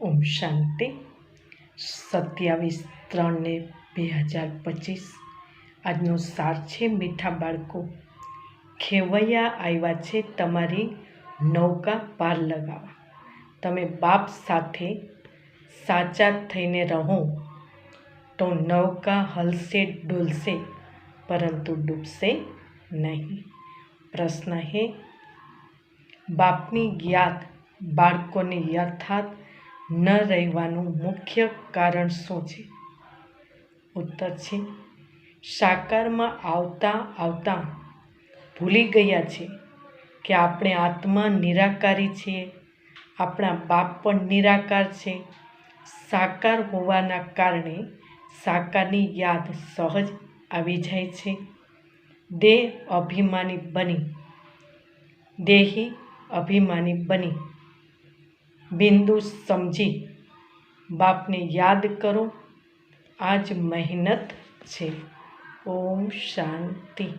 ઓમ શાંતિ 27/3/2025 આજનો સાર છે મીઠા બાળકો, ખેવૈયા આવ્યા છે તમારી નૌકા પાર લગાવવા. તમે બાપ સાથે સાચા થઈને રહો તો નૌકા હલશે ડોલશે પરંતુ ડૂબશે નહીં. પ્રશ્ન હે, બાપની યાદ બાળકોને યથાર્થ ન રહેવાનું મુખ્ય કારણ શું છે? ઉત્તર છે, સાકારમાં આવતા આવતા ભૂલી ગયા છે કે આપણે આત્મા નિરાકારી છીએ, આપણા બાપ પણ નિરાકાર છે. સાકાર હોવાના કારણે સાકારની યાદ સહજ આવી જાય છે. દેહ અભિમાની બની દેહી અભિમાની બની બિંદુ સમજી બાપને યાદ કરો. આ જ મહેનત છે. ઓમ શાંતિ.